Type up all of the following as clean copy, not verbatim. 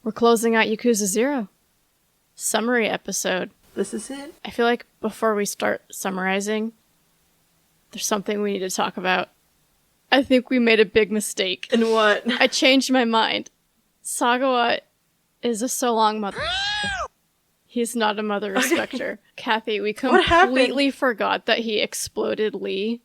We're closing out Yakuza 0. Summary episode. This is it? I feel like before we start summarizing, there's something we need to talk about. I think we made a big mistake. In what? I changed my mind. Sagawa is a so-long mother. He's not a mother respecter. Kathy, we completely forgot that he exploded Lee.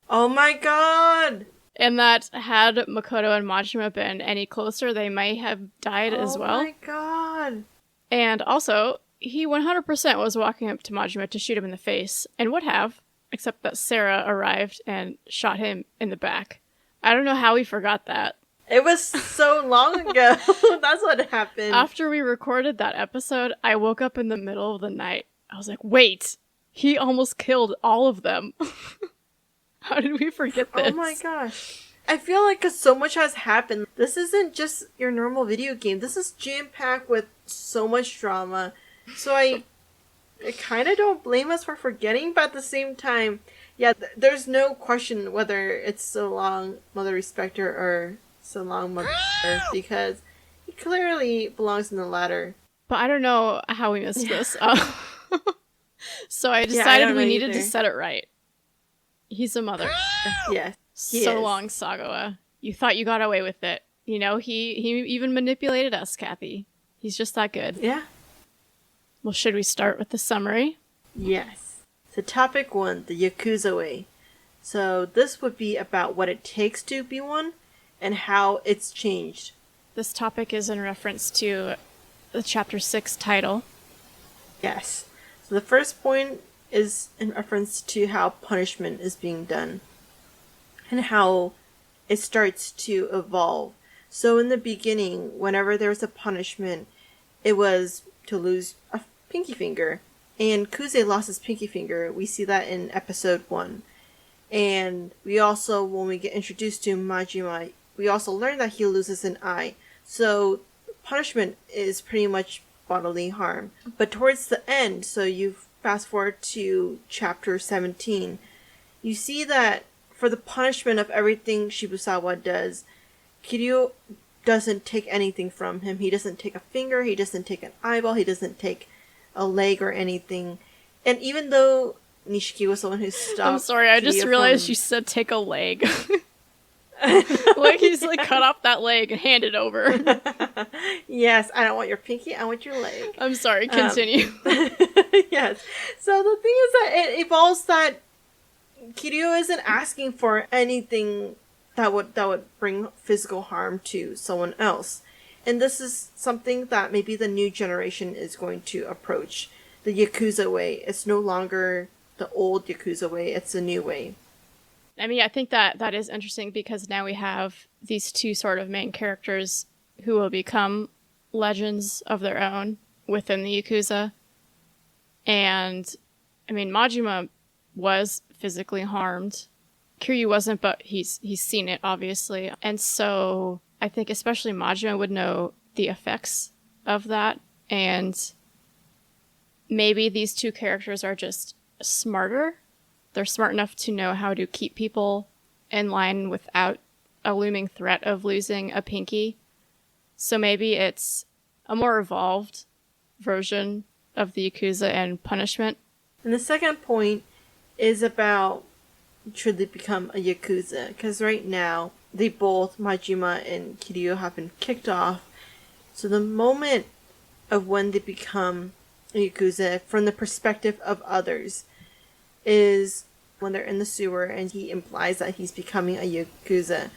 Oh my god! And that had Makoto and Majima been any closer, they might have died as well. Oh my god! And also, he 100% was walking up to Majima to shoot him in the face, and would have, except that Sarah arrived and shot him in the back. I don't know how we forgot that. It was so long ago. That's what happened. After we recorded that episode, I woke up in the middle of the night. I was like, wait, he almost killed all of them. How did we forget this? Oh my gosh. I feel like so much has happened. This isn't just your normal video game. This is jam-packed with so much drama. So I kind of don't blame us for forgetting, but at the same time, yeah, there's no question whether it's So Long Mother Respecter or So Long Mother, because he clearly belongs in the latter. But I don't know how we missed this. So I decided we needed to set it right. He's a mother. Yes. So long, Sagawa. You thought you got away with it. You know, he even manipulated us, Kathy. He's just that good. Yeah. Well, should we start with the summary? Yes. So topic 1, the Yakuza way. So this would be about what it takes to be one and how it's changed. This topic is in reference to the chapter 6 title. Yes. So the first point is in reference to how punishment is being done and how it starts to evolve. So in the beginning, whenever there was a punishment, it was to lose a pinky finger. And Kuze lost his pinky finger. We see that in episode 1. And we also, when we get introduced to Majima, we also learn that he loses an eye. So punishment is pretty much bodily harm. But towards the end, so you fast forward to chapter 17, you see that for the punishment of everything Shibusawa does, Kiryu doesn't take anything from him. He doesn't take a finger, he doesn't take an eyeball, he doesn't take a leg or anything. And even though Nishiki was the one who stopped I'm sorry, I just realized you said take a leg. Like he's like cut off that leg and hand it over. Yes, I don't want your pinky, I want your leg. I'm sorry, continue. Yes. So the thing is that it evolves that Kiryu isn't asking for anything that would bring physical harm to someone else. And this is something that maybe the new generation is going to approach. The Yakuza way. It's no longer the old Yakuza way, it's the new way. I mean, I think that is interesting because now we have these two sort of main characters who will become legends of their own within the Yakuza. And, I mean, Majima was physically harmed. Kiryu wasn't, but he's seen it, obviously. And so I think especially Majima would know the effects of that. And maybe these two characters are just smarter. They're smart enough to know how to keep people in line without a looming threat of losing a pinky. So maybe it's a more evolved version of the Yakuza and punishment. And the second point is about should they become a Yakuza. Because right now, they both, Majima and Kiryu, have been kicked off. So the moment of when they become a Yakuza, from the perspective of others, is when they're in the sewer and he implies that he's becoming a Yakuza.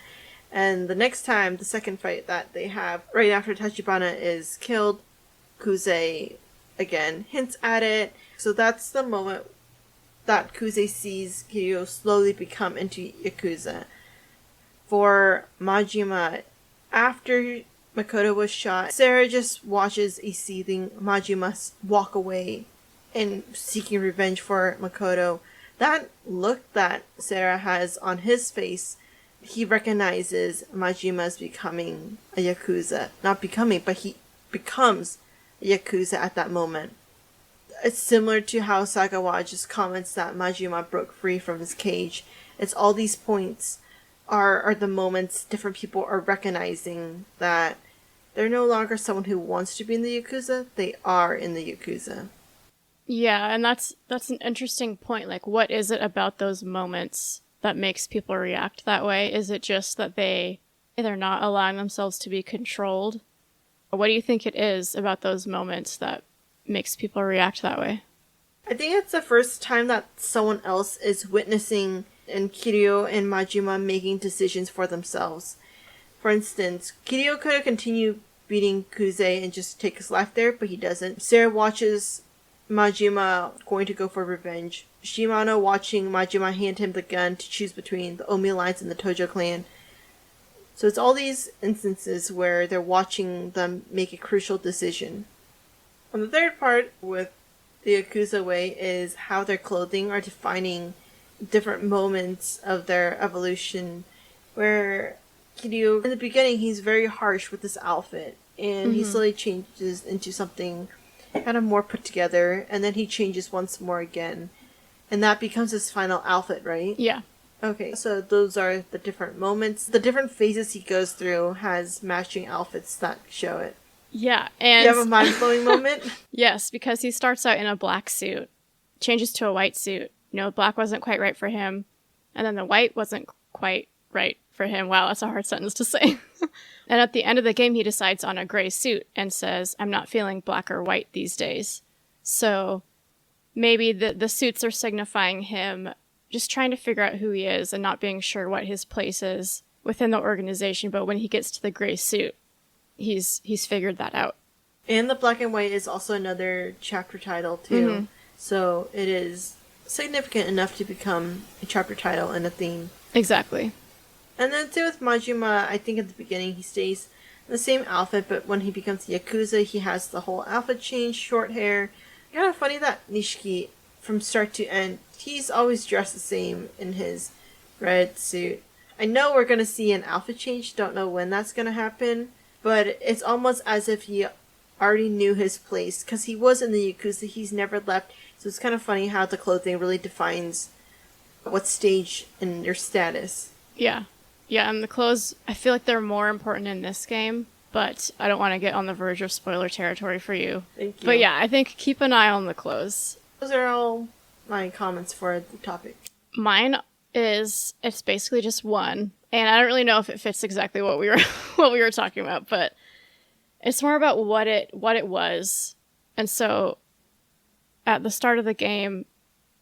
And the next time, the second fight that they have, right after Tachibana is killed, Kuze again hints at it. So that's the moment that Kuze sees Kiryu slowly become into Yakuza. For Majima, after Makoto was shot, Sarah just watches a seething Majima walk away and seeking revenge for Makoto. That look that Sarah has on his face, he recognizes Majima's becoming a Yakuza. Not becoming, but he becomes a Yakuza at that moment. It's similar to how Sagawa just comments that Majima broke free from his cage. It's all these points are the moments different people are recognizing that they're no longer someone who wants to be in the Yakuza, they are in the Yakuza. Yeah, and that's an interesting point. Like, what is it about those moments that makes people react that way? Is it just that they're not allowing themselves to be controlled? What do you think it is about those moments that makes people react that way? I think it's the first time that someone else is witnessing and Kiryu and Majima making decisions for themselves. For instance, Kiryu could have continued beating Kuze and just take his life there, but he doesn't. Sarah watches Majima going to go for revenge. Shimano watching Majima hand him the gun to choose between the Omi Alliance and the Tojo clan. So it's all these instances where they're watching them make a crucial decision. And the third part with the Yakuza way is how their clothing are defining different moments of their evolution, where Kiryu, in the beginning, he's very harsh with his outfit, and he slowly changes into something kind of more put together, and then he changes once more again, and that becomes his final outfit, right? Yeah. Okay, so those are the different moments. The different phases he goes through has matching outfits that show it. Yeah, and you have a mind-blowing moment? Yes, because he starts out in a black suit, changes to a white suit. You know, black wasn't quite right for him, and then the white wasn't quite right for him. Wow, that's a hard sentence to say. And at the end of the game, he decides on a gray suit and says, I'm not feeling black or white these days. So maybe the suits are signifying him just trying to figure out who he is and not being sure what his place is within the organization. But when he gets to the gray suit, he's figured that out. And the black and white is also another chapter title, too. So it is significant enough to become a chapter title and a theme. Exactly. And then too with Majima, I think at the beginning he stays in the same outfit, but when he becomes Yakuza, he has the whole outfit change, short hair. Kind of funny that Nishiki, from start to end, he's always dressed the same in his red suit. I know we're going to see an outfit change, don't know when that's going to happen, but it's almost as if he already knew his place, because he was in the Yakuza, he's never left. So it's kind of funny how the clothing really defines what stage and your status. Yeah. Yeah, and the clothes, I feel like they're more important in this game, but I don't want to get on the verge of spoiler territory for you. Thank you. But yeah, I think keep an eye on the clothes. Those are all my comments for the topic. Mine is, it's basically just one, and I don't really know if it fits exactly what we were talking about, but it's more about what it was. And so at the start of the game,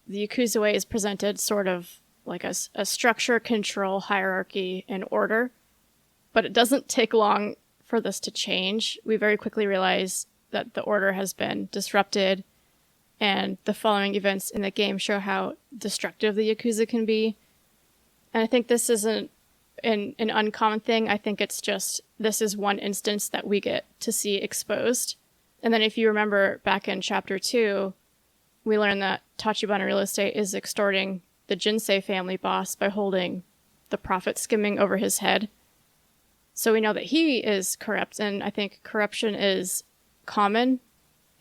the Yakuza way is presented sort of like a structure, control, hierarchy, and order. But it doesn't take long for this to change. We very quickly realize that the order has been disrupted, and the following events in the game show how destructive the Yakuza can be. And I think this isn't an uncommon thing. I think it's just, this is one instance that we get to see exposed. And then if you remember back in Chapter 2, we learned that Tachibana Real Estate is extorting the Jinsei family boss by holding the profit skimming over his head. So we know that he is corrupt, and I think corruption is common,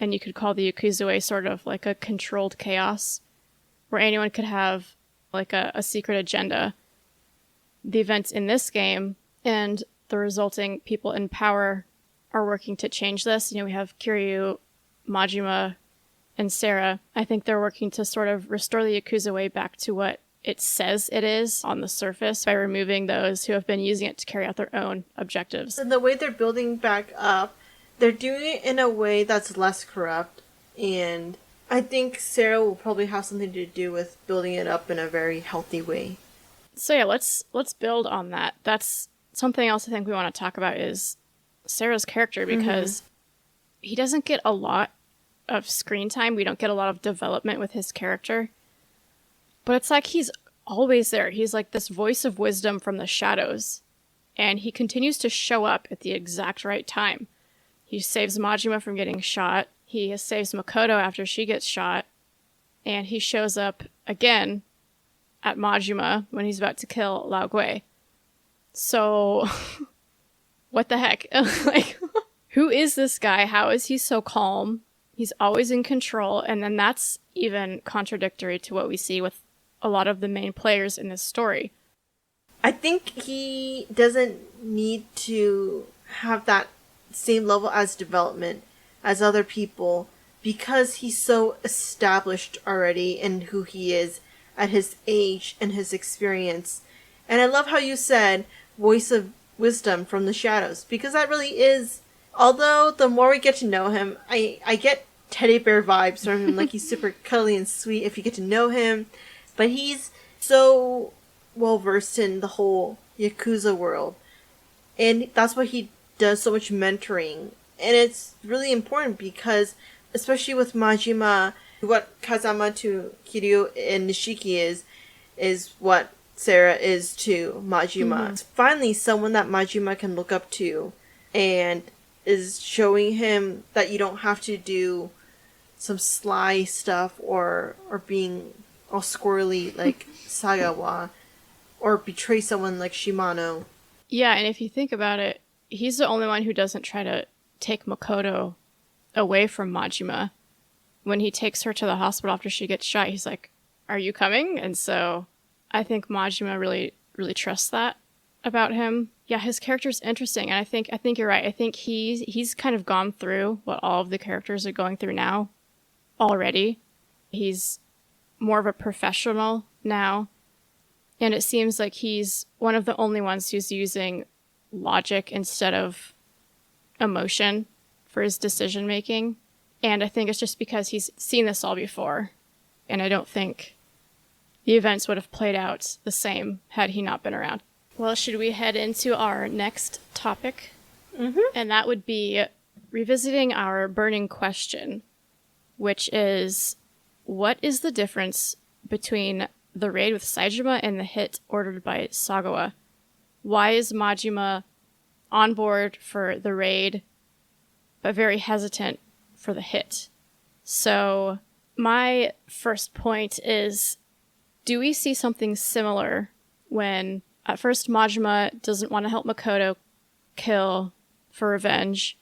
and you could call the Yakuza way sort of like a controlled chaos, where anyone could have like a secret agenda. The events in this game and the resulting people in power are working to change this. You know, we have Kiryu, Majima, and Sarah. I think they're working to sort of restore the Yakuza way back to what it says it is on the surface by removing those who have been using it to carry out their own objectives. And the way they're building back up, they're doing it in a way that's less corrupt, and I think Sarah will probably have something to do with building it up in a very healthy way. So yeah, let's build on that. That's something else I think we want to talk about is Sarah's character, because he doesn't get a lot of screen time. We don't get a lot of development with his character. But it's like he's always there. He's like this voice of wisdom from the shadows. And he continues to show up at the exact right time. He saves Majima from getting shot. He saves Makoto after she gets shot. And he shows up again at Majima when he's about to kill Lao Gui. So, what the heck? Like, who is this guy? How is he so calm? He's always in control, and then that's even contradictory to what we see with a lot of the main players in this story. I think he doesn't need to have that same level as development as other people because he's so established already in who he is at his age and his experience. And I love how you said voice of wisdom from the shadows, because that really is, although the more we get to know him, I get teddy bear vibes from him, like he's super cuddly and sweet if you get to know him, but he's so well versed in the whole Yakuza world, and that's why he does so much mentoring. And it's really important because, especially with Majima, what Kazama to Kiryu and Nishiki is what Sarah is to Majima. It's finally someone that Majima can look up to, and is showing him that you don't have to do some sly stuff or being all squirrely like Sagawa, or betray someone like Shimano. Yeah, and if you think about it, he's the only one who doesn't try to take Makoto away from Majima. When he takes her to the hospital after she gets shot, he's like, "Are you coming?" And so I think Majima really, really trusts that about him. Yeah, his character's interesting, and I think you're right. I think he's kind of gone through what all of the characters are going through now already. He's more of a professional now, and it seems like he's one of the only ones who's using logic instead of emotion for his decision making. And I think it's just because he's seen this all before, and I don't think the events would have played out the same had he not been around. Well, should we head into our next topic? Mm-hmm. And that would be revisiting our burning question, which is, what is the difference between the raid with Saejima and the hit ordered by Sagawa? Why is Majima on board for the raid, but very hesitant for the hit? So my first point is, do we see something similar when at first Majima doesn't want to help Makoto kill for revenge,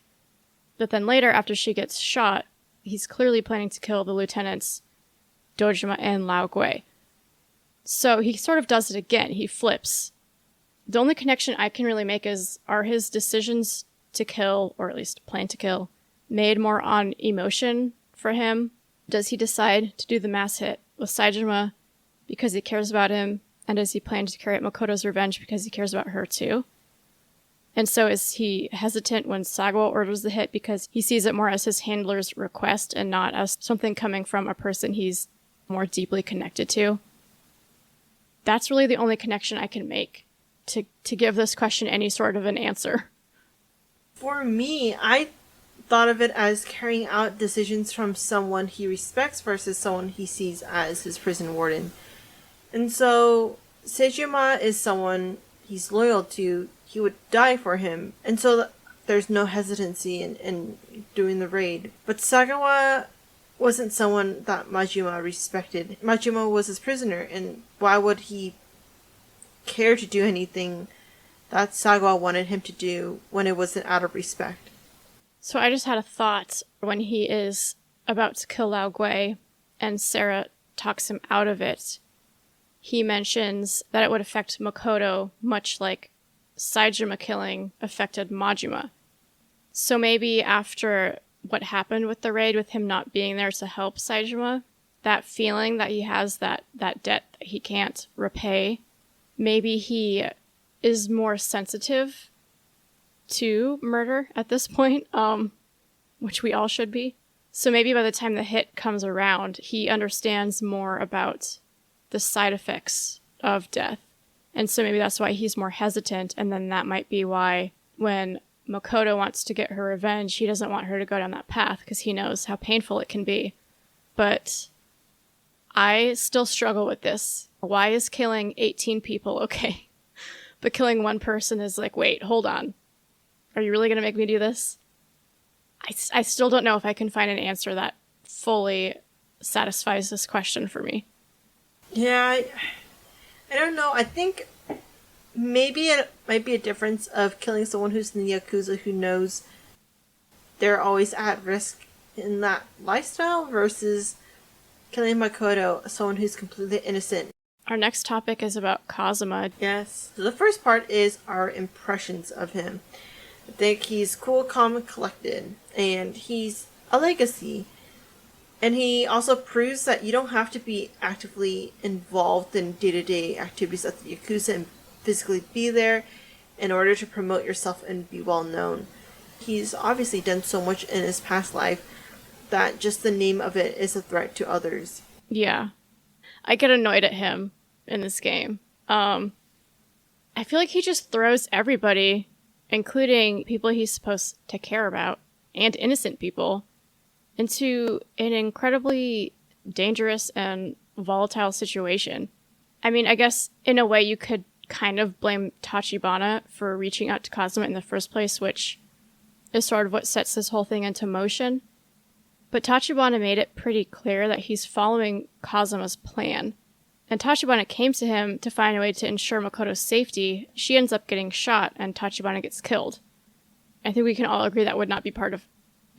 but then later after she gets shot, he's clearly planning to kill the lieutenants Dojima and Lao Gui. So he sort of does it again. He flips. The only connection I can really make is, are his decisions to kill, or at least plan to kill, made more on emotion for him? Does he decide to do the mass hit with Saejima because he cares about him? And does he plan to carry out Makoto's revenge because he cares about her too? And so is he hesitant when Sagawa orders the hit because he sees it more as his handler's request and not as something coming from a person he's more deeply connected to? That's really the only connection I can make to give this question any sort of an answer. For me, I thought of it as carrying out decisions from someone he respects versus someone he sees as his prison warden. And so Saejima is someone he's loyal to. He would die for him. And so there's no hesitancy in doing the raid. But Sagawa wasn't someone that Majima respected. Majima was his prisoner, and why would he care to do anything that Sagawa wanted him to do when it wasn't out of respect? So I just had a thought when he is about to kill Lao Gui and Sarah talks him out of it. He mentions that it would affect Makoto much like Saejima killing affected Majima. So maybe after what happened with the raid, with him not being there to help Saejima, that feeling that he has, that debt that he can't repay, maybe he is more sensitive to murder at this point, which we all should be. So maybe by the time the hit comes around, he understands more about the side effects of death. And so maybe that's why he's more hesitant, and then that might be why when Makoto wants to get her revenge, he doesn't want her to go down that path because he knows how painful it can be. But I still struggle with this. Why is killing 18 people okay? But killing one person is like, wait, hold on. Are you really going to make me do this? I still don't know if I can find an answer that fully satisfies this question for me. Yeah, I don't know. I think maybe it might be a difference of killing someone who's in the Yakuza who knows they're always at risk in that lifestyle versus killing Makoto, someone who's completely innocent. Our next topic is about Kazuma. Yes. So the first part is our impressions of him. I think he's cool, calm, and collected. And he's a legacy. And he also proves that you don't have to be actively involved in day-to-day activities at the Yakuza and physically be there in order to promote yourself and be well known. He's obviously done so much in his past life that just the name of it is a threat to others. Yeah. I get annoyed at him in this game. I feel like he just throws everybody, including people he's supposed to care about, and innocent people, into an incredibly dangerous and volatile situation. I mean, I guess in a way you could kind of blame Tachibana for reaching out to Kazuma in the first place, which is sort of what sets this whole thing into motion. But Tachibana made it pretty clear that he's following Kazuma's plan. And Tachibana came to him to find a way to ensure Makoto's safety. She ends up getting shot, and Tachibana gets killed. I think we can all agree that would not be part of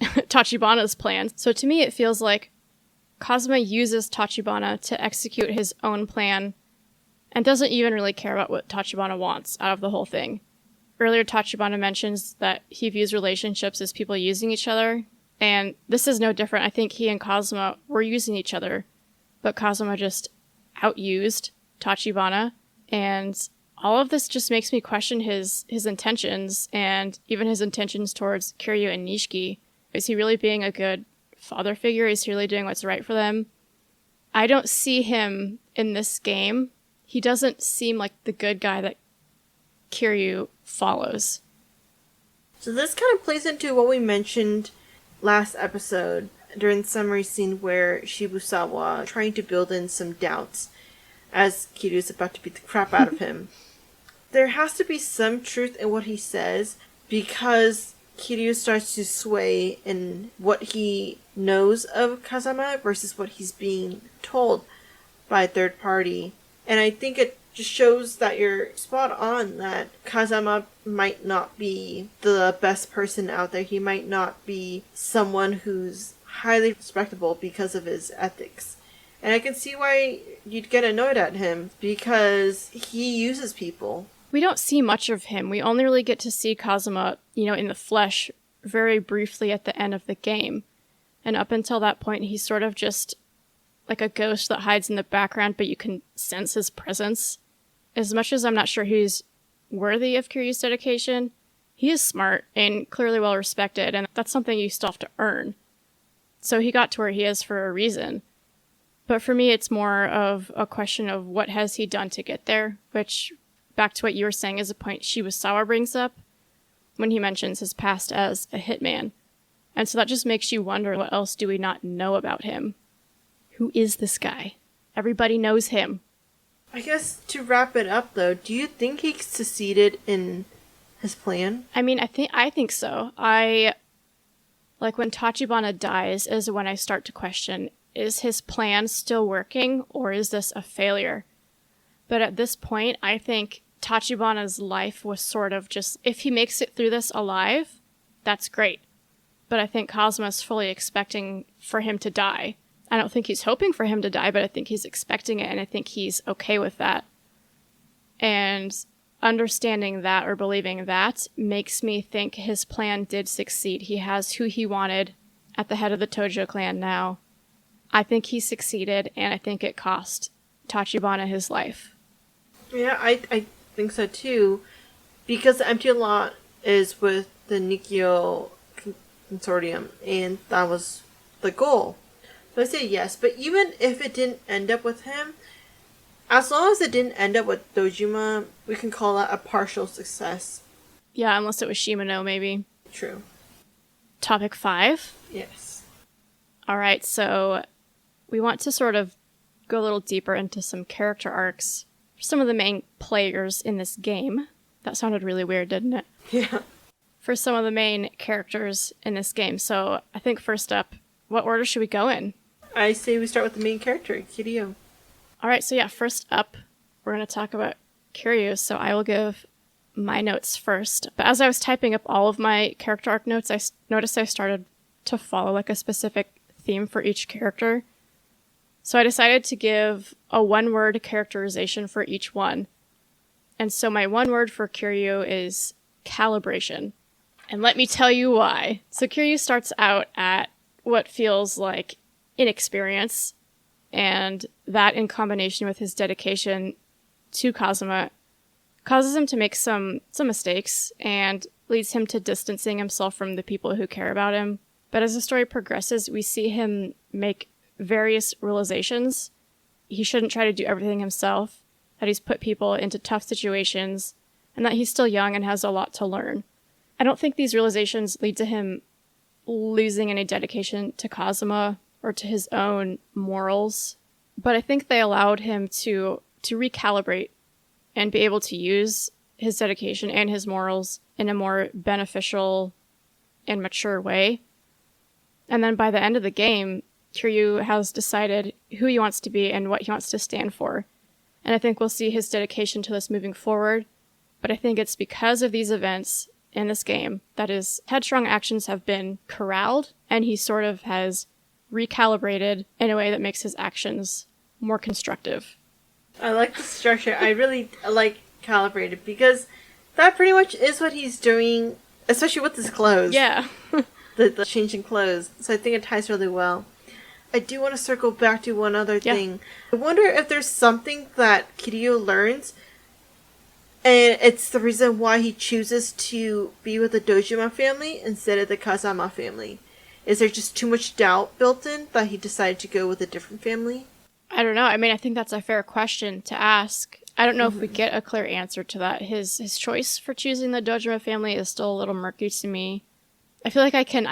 Tachibana's plan. So to me, it feels like Kazuma uses Tachibana to execute his own plan and doesn't even really care about what Tachibana wants out of the whole thing. Earlier, Tachibana mentions that he views relationships as people using each other, and this is no different. I think he and Kazuma were using each other, but Kazuma just outused Tachibana, and all of this just makes me question his intentions, and even his intentions towards Kiryu and Nishiki. Is he really being a good father figure? Is he really doing what's right for them? I don't see him in this game. He doesn't seem like the good guy that Kiryu follows. So this kind of plays into what we mentioned last episode during the summary scene where Shibusawa trying to build in some doubts as Kiryu is about to beat the crap out of him. There has to be some truth in what he says because Kiryu starts to sway in what he knows of Kazama versus what he's being told by a third party. And I think it just shows that you're spot on that Kazama might not be the best person out there. He might not be someone who's highly respectable because of his ethics. And I can see why you'd get annoyed at him because he uses people. We don't see much of him. We only really get to see Kazuma, in the flesh very briefly at the end of the game. And up until that point, he's sort of just like a ghost that hides in the background, but you can sense his presence. As much as I'm not sure he's worthy of Kiryu's dedication, he is smart and clearly well respected, and that's something you still have to earn. So he got to where he is for a reason. But for me, it's more of a question of what has he done to get there, which, back to what you were saying, is a point Shibusawa brings up when he mentions his past as a hitman. And so that just makes you wonder, what else do we not know about him? Who is this guy? Everybody knows him. I guess to wrap it up, though, do you think he succeeded in his plan? I mean, I think so. Like when Tachibana dies is when I start to question, is his plan still working or is this a failure? But at this point, I think Tachibana's life was sort of just, if he makes it through this alive, that's great. But I think Kazuma's fully expecting for him to die. I don't think he's hoping for him to die, but I think he's expecting it, and I think he's okay with that. And understanding that or believing that makes me think his plan did succeed. He has who he wanted at the head of the Tojo clan now. I think he succeeded, and I think it cost Tachibana his life. Yeah, I think so too. Because the empty lot is with the Nikio Consortium, and that was the goal. So I say yes, but even if it didn't end up with him, as long as it didn't end up with Dojima, we can call that a partial success. Yeah, unless it was Shimano, maybe. True. Topic 5? Yes. Alright, so we want to sort of go a little deeper into some character arcs for some of the main players in this game. That sounded really weird, didn't it? Yeah. For some of the main characters in this game. So I think first up, what order should we go in? I say we start with the main character, Kiryu. Alright, so yeah, first up, we're going to talk about Kiryu, so I will give my notes first. But as I was typing up all of my character arc notes, I noticed I started to follow like a specific theme for each character. So I decided to give a one-word characterization for each one. And so my one word for Kiryu is calibration. And let me tell you why. So Kiryu starts out at what feels like inexperience, and that in combination with his dedication to Kazuma causes him to make some mistakes and leads him to distancing himself from the people who care about him. But as the story progresses, we see him make various realizations. He shouldn't try to do everything himself, that he's put people into tough situations, and that he's still young and has a lot to learn. I don't think these realizations lead to him losing any dedication to Kazuma or to his own morals, but I think they allowed him to recalibrate and be able to use his dedication and his morals in a more beneficial and mature way. And then by the end of the game, Kiryu has decided who he wants to be and what he wants to stand for. And I think we'll see his dedication to this moving forward, but I think it's because of these events in this game that his headstrong actions have been corralled, and he sort of has recalibrated in a way that makes his actions more constructive. I like the structure. I really like calibrated, because that pretty much is what he's doing, especially with his clothes. Yeah. the changing clothes. So I think it ties really well. I do want to circle back to one other thing. I wonder if there's something that Kiryu learns, and it's the reason why he chooses to be with the Dojima family instead of the Kazama family. Is there just too much doubt built in that he decided to go with a different family? I don't know. I mean, I think that's a fair question to ask. I don't know if we get a clear answer to that. His choice for choosing the Dojima family is still a little murky to me. I feel like I can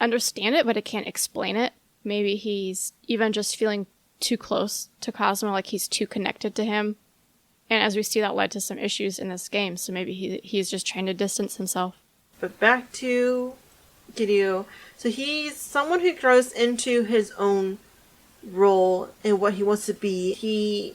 understand it, but I can't explain it. Maybe he's even just feeling too close to Kazuma, like he's too connected to him. And as we see, that led to some issues in this game, so maybe he's just trying to distance himself. But back to Kiryu. So he's someone who grows into his own role and what he wants to be. He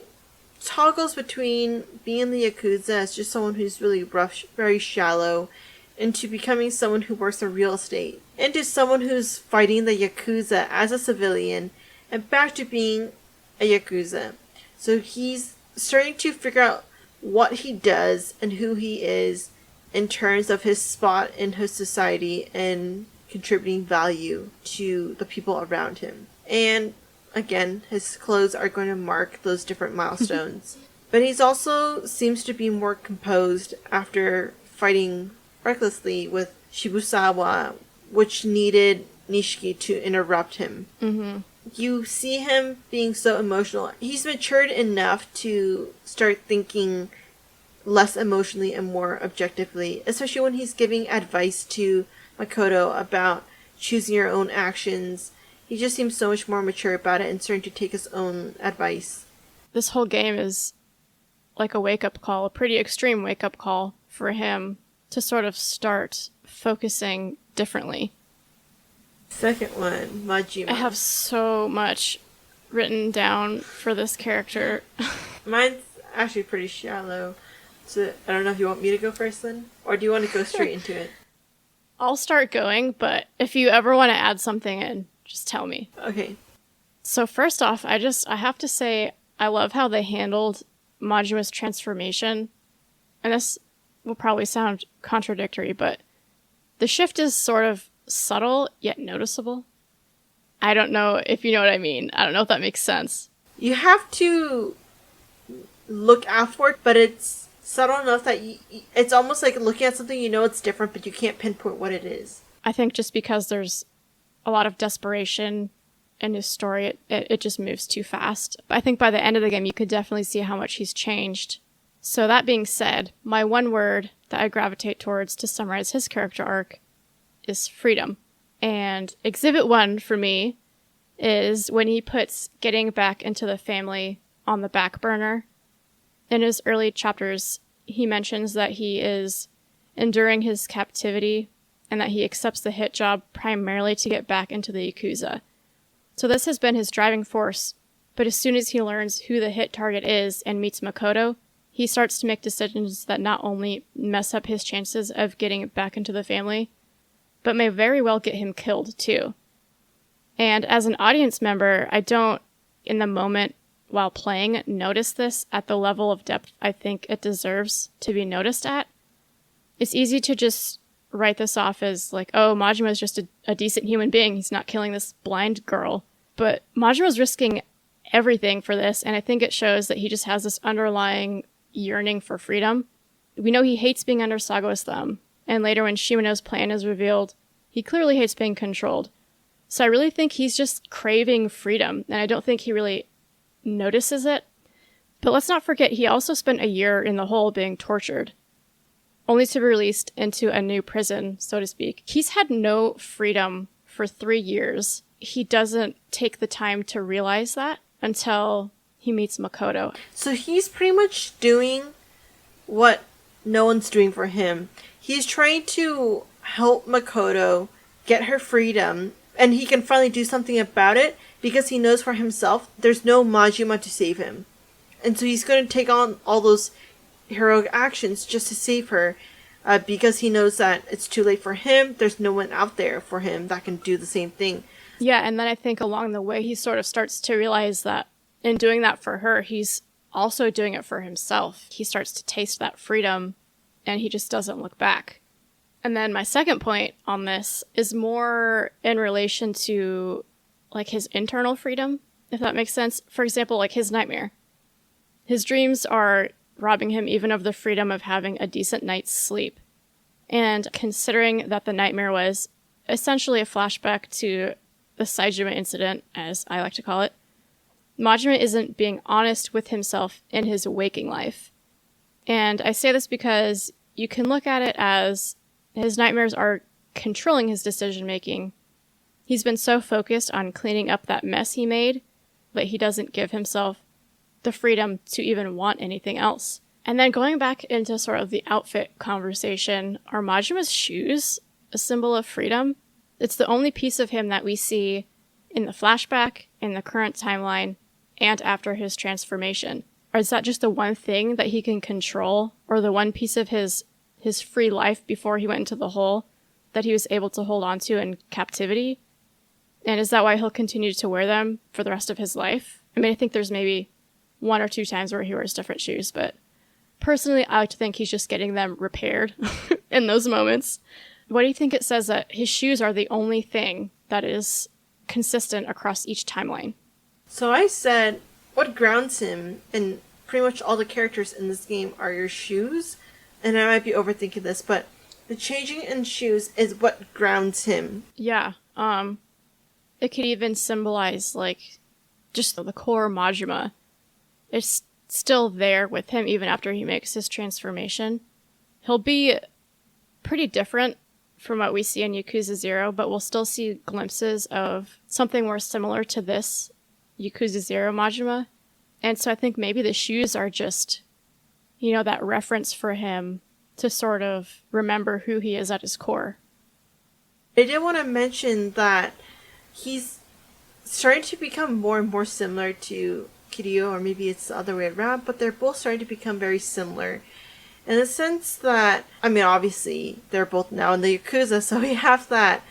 toggles between being the Yakuza as just someone who's really rough, very shallow, into becoming someone who works in real estate, into someone who's fighting the Yakuza as a civilian, and back to being a Yakuza. So he's starting to figure out what he does and who he is in terms of his spot in his society and contributing value to the people around him. And again, his clothes are going to mark those different milestones. But he's also seems to be more composed after fighting recklessly with Shibusawa, which needed Nishiki to interrupt him. Mm-hmm. You see him being so emotional. He's matured enough to start thinking less emotionally and more objectively, especially when he's giving advice to Makoto about choosing your own actions. He just seems so much more mature about it and starting to take his own advice. This whole game is like a wake-up call, a pretty extreme wake-up call for him to sort of start focusing differently. Second one, Majima. I have so much written down for this character. Mine's actually pretty shallow. So I don't know if you want me to go first then? Or do you want to go straight into it? I'll start going, but if you ever want to add something in, just tell me. Okay. So first off, I have to say, I love how they handled Majima's transformation. And this will probably sound contradictory, but the shift is sort of subtle, yet noticeable. I don't know if you know what I mean. I don't know if that makes sense. You have to look out for it, but it's subtle enough that it's almost like looking at something, you know it's different, but you can't pinpoint what it is. I think just because there's a lot of desperation in his story, it just moves too fast. But I think by the end of the game, you could definitely see how much he's changed. So that being said, my one word that I gravitate towards to summarize his character arc is freedom. And Exhibit 1 for me is when he puts getting back into the family on the back burner. In his early chapters, he mentions that he is enduring his captivity and that he accepts the hit job primarily to get back into the Yakuza. So this has been his driving force, but as soon as he learns who the hit target is and meets Makoto, he starts to make decisions that not only mess up his chances of getting back into the family, but may very well get him killed too. And as an audience member, I don't, in the moment while playing, notice this at the level of depth I think it deserves to be noticed at. It's easy to just write this off as like, oh, Majima is just a decent human being. He's not killing this blind girl. But Majima's risking everything for this, and I think it shows that he just has this underlying yearning for freedom. We know he hates being under Saga's thumb, and later when Shimano's plan is revealed, he clearly hates being controlled. So I really think he's just craving freedom, and I don't think he really notices it. But let's not forget, he also spent a year in the hole being tortured, only to be released into a new prison, so to speak. He's had no freedom for 3 years. He doesn't take the time to realize that until he meets Makoto. So he's pretty much doing what no one's doing for him. He's trying to help Makoto get her freedom, and he can finally do something about it because he knows for himself there's no Majima to save him. And so he's going to take on all those heroic actions just to save her, because he knows that it's too late for him. There's no one out there for him that can do the same thing. Yeah, and then I think along the way he sort of starts to realize that in doing that for her, he's also doing it for himself. He starts to taste that freedom, and he just doesn't look back. And then my second point on this is more in relation to like his internal freedom, if that makes sense. For example, like his nightmare. His dreams are robbing him even of the freedom of having a decent night's sleep. And considering that the nightmare was essentially a flashback to the Saejima incident, as I like to call it, Majima isn't being honest with himself in his waking life. And I say this because you can look at it as his nightmares are controlling his decision-making. He's been so focused on cleaning up that mess he made that he doesn't give himself the freedom to even want anything else. And then going back into sort of the outfit conversation, are Majima's shoes a symbol of freedom? It's the only piece of him that we see in the flashback, in the current timeline, and after his transformation. Or is that just the one thing that he can control, or the one piece of his free life before he went into the hole that he was able to hold on to in captivity? And is that why he'll continue to wear them for the rest of his life? I mean, I think there's maybe 1 or 2 times where he wears different shoes, but personally, I like to think he's just getting them repaired in those moments. What do you think it says that his shoes are the only thing that is consistent across each timeline? So I said, what grounds him, and pretty much all the characters in this game are your shoes, and I might be overthinking this, but the changing in shoes is what grounds him. Yeah, it could even symbolize, like, just the core Majima. It's still there with him even after he makes his transformation. He'll be pretty different from what we see in Yakuza 0, but we'll still see glimpses of something more similar to this Yakuza 0 Majima. And so I think maybe the shoes are just, you know, that reference for him to sort of remember who he is at his core. I did want to mention that he's starting to become more and more similar to Kiryu, or maybe it's the other way around, but they're both starting to become very similar. In the sense that, I mean, obviously, they're both now in the Yakuza, so we have that.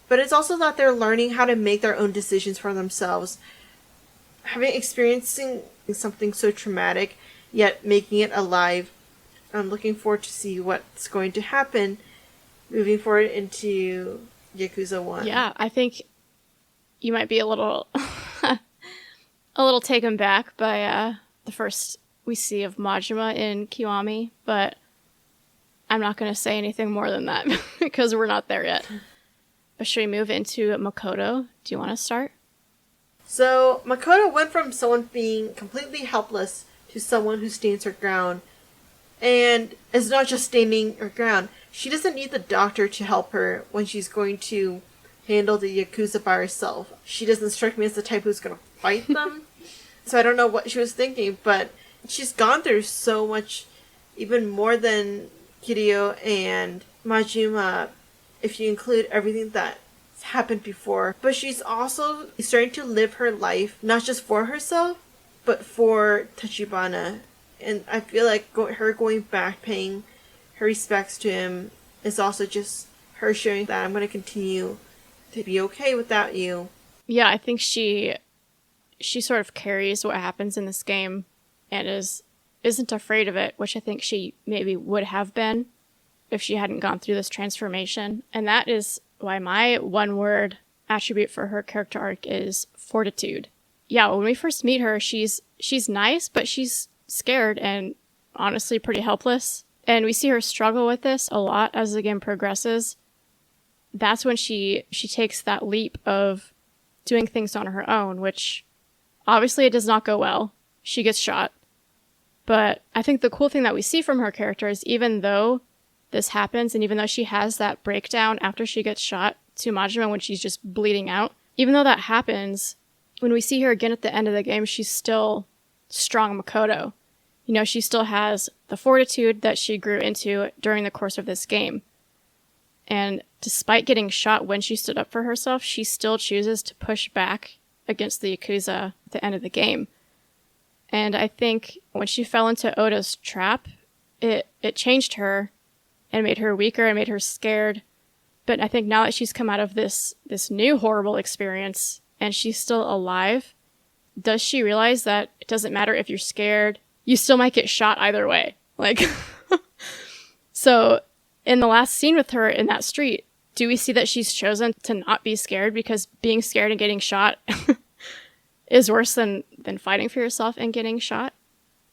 But it's also that they're learning how to make their own decisions for themselves. Experiencing something so traumatic, yet making it alive. I'm looking forward to see what's going to happen moving forward into Yakuza 1. Yeah, I think you might be a little a little taken back by the first we see of Majima in Kiwami, but I'm not going to say anything more than that because we're not there yet. But should we move into Makoto? Do you want to start? So, Makoto went from someone being completely helpless to someone who stands her ground. And it's not just standing her ground. She doesn't need the doctor to help her when she's going to handle the Yakuza by herself. She doesn't strike me as the type who's going to fight them. So I don't know what she was thinking, but she's gone through so much, even more than Kiryu and Majima, if you include everything that's happened before. But she's also starting to live her life, not just for herself, but for Tachibana. And I feel like her going back, paying her respects to him, is also just her showing that I'm going to continue to be okay without you. Yeah, I think she sort of carries what happens in this game and isn't afraid of it, which I think she maybe would have been if she hadn't gone through this transformation. And that is why my one word attribute for her character arc is fortitude. Yeah, when we first meet her, she's nice, but she's scared and honestly pretty helpless. And we see her struggle with this a lot as the game progresses. That's when she takes that leap of doing things on her own, which obviously it does not go well. She gets shot. But I think the cool thing that we see from her character is even though this happens, and even though she has that breakdown after she gets shot to Majima when she's just bleeding out, even though that happens, when we see her again at the end of the game, she's still strong Makoto. You know, she still has the fortitude that she grew into during the course of this game. And despite getting shot when she stood up for herself, she still chooses to push back against the Yakuza at the end of the game. And I think when she fell into Oda's trap, it changed her and made her weaker and made her scared. But I think now that she's come out of this new horrible experience and she's still alive, does she realize that it doesn't matter if you're scared, you still might get shot either way. Like, so in the last scene with her in that street, do we see that she's chosen to not be scared because being scared and getting shot is worse than fighting for yourself and getting shot?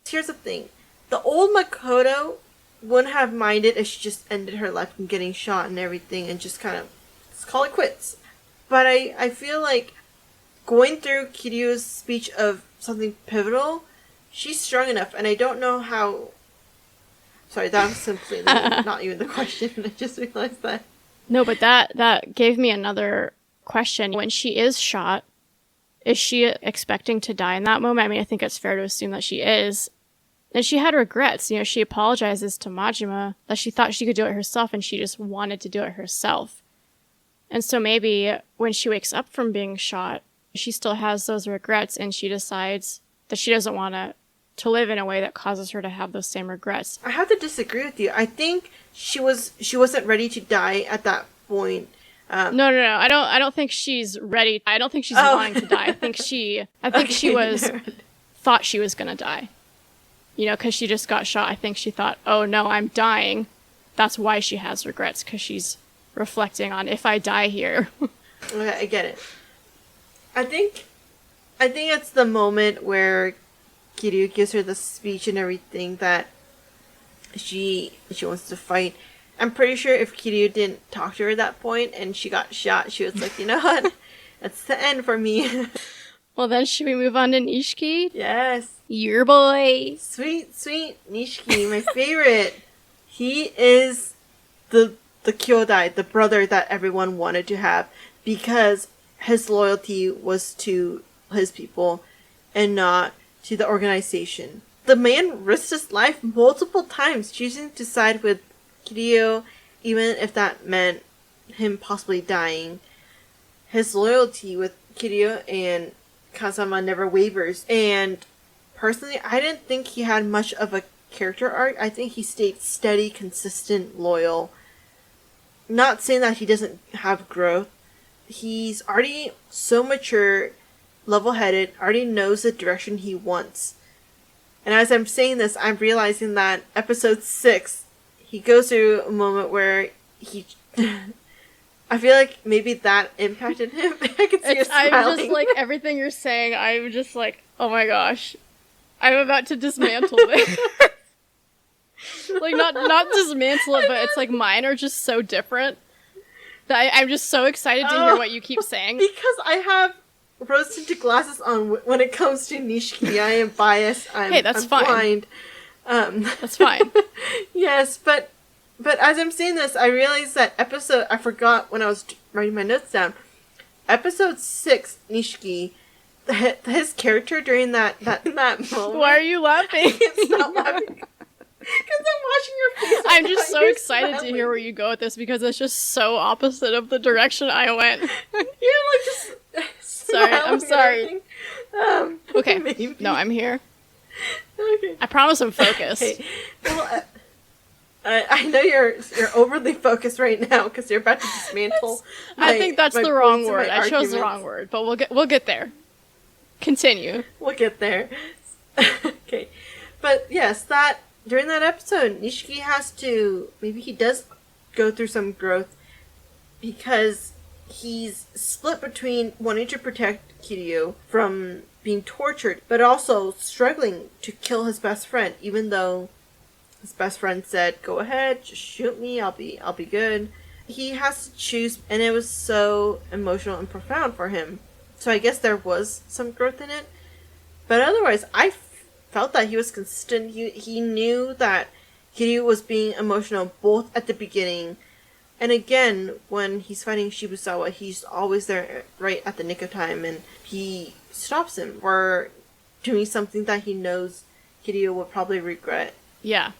Here's the thing. The old Makoto wouldn't have minded if she just ended her life from getting shot and everything and just kind of just call it quits. But I feel like going through Kiryu's speech of something pivotal, she's strong enough, and I don't know how... Sorry, that was simply not even the question. I just realized that. No, but that gave me another question. When she is shot, is she expecting to die in that moment? I mean, I think it's fair to assume that she is. And she had regrets. You know, she apologizes to Majima that she thought she could do it herself and she just wanted to do it herself. And so maybe when she wakes up from being shot, she still has those regrets and she decides that she doesn't want to live in a way that causes her to have those same regrets. I have to disagree with you. I think she wasn't ready to die at that point. No. I don't think she's ready. I don't think she's wanting to die. I think she thought she was gonna die. You know, because she just got shot. I think she thought, oh no, I'm dying. That's why she has regrets, because she's reflecting on if I die here. Okay, I get it. I think it's the moment where Kiryu gives her the speech and everything that she wants to fight. I'm pretty sure if Kiryu didn't talk to her at that point and she got shot, she was like, you know what? That's the end for me. Well, then should we move on to Nishiki? Yes. Your boy. Sweet Nishiki, my favorite. He is the kyodai, the brother that everyone wanted to have, because his loyalty was to his people and not to the organization. The man risked his life multiple times choosing to side with Kiryu, even if that meant him possibly dying. His loyalty with Kiryu and Kazama never wavers, and personally, I didn't think he had much of a character arc. I think he stayed steady, consistent, loyal. Not saying that he doesn't have growth. He's already so mature, level-headed, already knows the direction he wants. And as I'm saying this, I'm realizing that episode 6, he goes through a moment where he... I feel like maybe that impacted him. I can see you smiling. I'm just like, everything you're saying, I'm just like, oh my gosh. I'm about to dismantle this. Like, not dismantle it, but it's like mine are just so different that I'm just so excited to hear what you keep saying. Because I have rose-tinted glasses on when it comes to Nishiki. I am biased. Hey, that's fine. Blind. That's fine. Yes, but as I'm saying this, I realized that I forgot when I was writing my notes down. Episode 6, Nishiki, his character during that moment. Why are you laughing? I can't stop laughing. Because I'm watching your face. I'm just so excited to hear where you go with this because it's just so opposite of the direction I went. You're like just... Sorry, I'm sorry. Okay, maybe. No, I'm here. Okay. I promise I'm focused. Okay. Well, I know you're overly focused right now because you're about to dismantle. I think that's the wrong word. I chose the wrong word, but we'll get there. Continue. We'll get there. Okay, but yes, that during that episode, Nishiki has to, maybe he does go through some growth because he's split between wanting to protect Kiryu from being tortured, but also struggling to kill his best friend, even though his best friend said, "Go ahead, just shoot me, I'll be good." He has to choose, and it was so emotional and profound for him. So I guess there was some growth in it. But otherwise, I felt that he was consistent. He knew that Kiryu was being emotional both at the beginning and again when he's fighting Shibusawa. He's always there right at the nick of time, and he stops him for doing something that he knows Kiryu would probably regret. Yeah.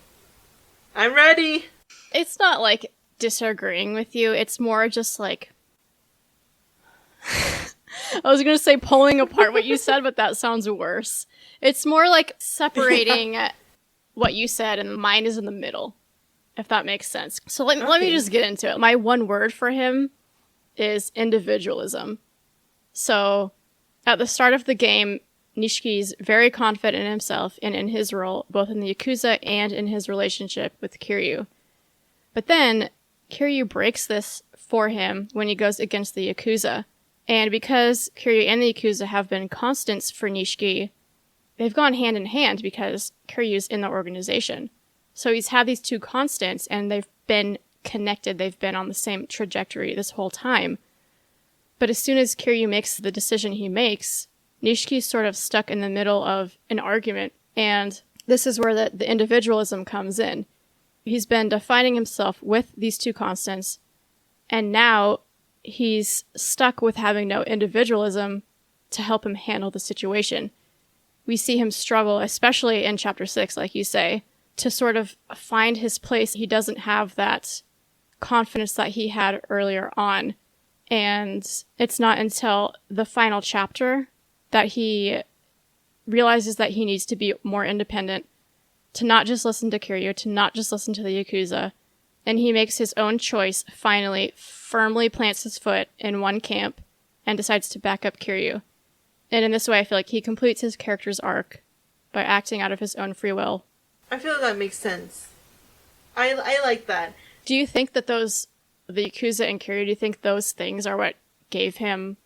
I'm ready! It's not like disagreeing with you. It's more just like... I was going to say pulling apart what you said, but that sounds worse. It's more like separating what you said and mine is in the middle, if that makes sense. So let me just get into it. My one word for him is individualism. So at the start of the game, Nishiki's very confident in himself and in his role, both in the Yakuza and in his relationship with Kiryu. But then Kiryu breaks this for him when he goes against the Yakuza. And because Kiryu and the Yakuza have been constants for Nishiki, they've gone hand in hand because Kiryu's in the organization. So he's had these two constants and they've been connected. They've been on the same trajectory this whole time. But as soon as Kiryu makes the decision he makes, Nishiki's sort of stuck in the middle of an argument. And this is where the individualism comes in. He's been defining himself with these two constants. And now he's stuck with having no individualism to help him handle the situation. We see him struggle, especially in Chapter 6, like you say, to sort of find his place. He doesn't have that confidence that he had earlier on. And it's not until the final chapter that he realizes that he needs to be more independent, to not just listen to Kiryu, to not just listen to the Yakuza. And he makes his own choice, finally, firmly plants his foot in one camp, and decides to back up Kiryu. And in this way, I feel like he completes his character's arc by acting out of his own free will. I feel that makes sense. I like that. Do you think that the Yakuza and Kiryu, do you think those things are what gave him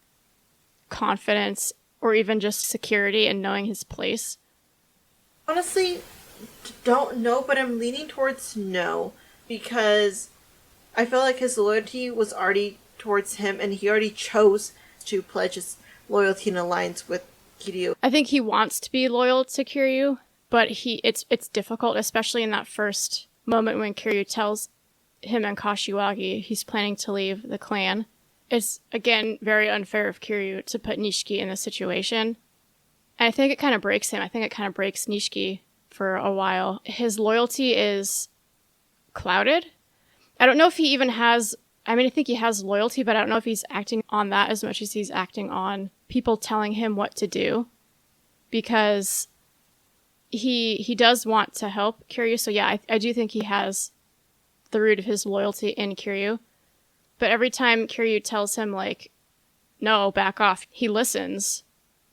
confidence or even just security in knowing his place? Honestly, don't know, but I'm leaning towards no. Because I feel like his loyalty was already towards him, and he already chose to pledge his loyalty and alliance with Kiryu. I think he wants to be loyal to Kiryu, but it's difficult, especially in that first moment when Kiryu tells him and Kashiwagi he's planning to leave the clan. It's, again, very unfair of Kiryu to put Nishiki in this situation. And I think it kind of breaks him. I think it kind of breaks Nishiki for a while. His loyalty is clouded. I don't know if he even has, I think he has loyalty, but I don't know if he's acting on that as much as he's acting on people telling him what to do, because he does want to help Kiryu. So yeah, I do think he has the root of his loyalty in Kiryu, but every time Kiryu tells him, like, no, back off, he listens.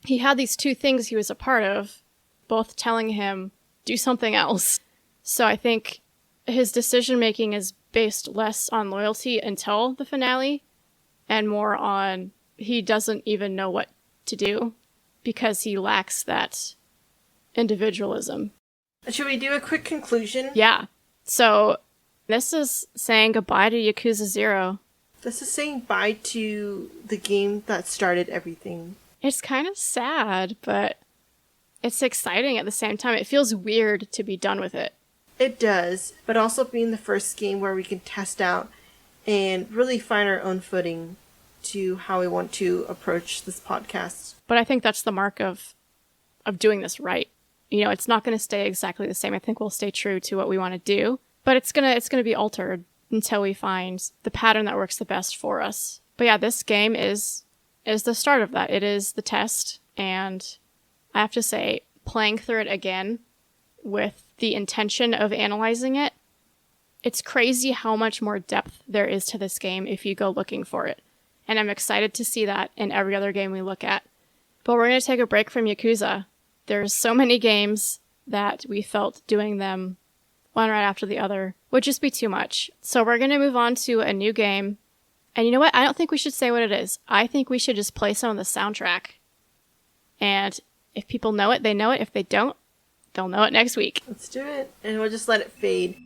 He had these two things he was a part of, both telling him, do something else. So I think his decision-making is based less on loyalty until the finale, and more on he doesn't even know what to do because he lacks that individualism. Should we do a quick conclusion? Yeah. So, this is saying goodbye to Yakuza 0. This is saying bye to the game that started everything. It's kind of sad, but it's exciting at the same time. It feels weird to be done with it. It does, but also being the first game where we can test out and really find our own footing to how we want to approach this podcast. But I think that's the mark of doing this right. You know, it's not going to stay exactly the same. I think we'll stay true to what we want to do, but it's going to be altered until we find the pattern that works the best for us. But yeah, this game is the start of that. It is the test, and I have to say, playing through it again with the intention of analyzing it, it's crazy how much more depth there is to this game if you go looking for it. And I'm excited to see that in every other game we look at. But we're going to take a break from Yakuza. There's so many games that we felt doing them one right after the other would just be too much. So we're going to move on to a new game. And you know what? I don't think we should say what it is. I think we should just play some of the soundtrack. And if people know it, they know it. If they don't, they'll know it next week. Let's do it. And we'll just let it fade.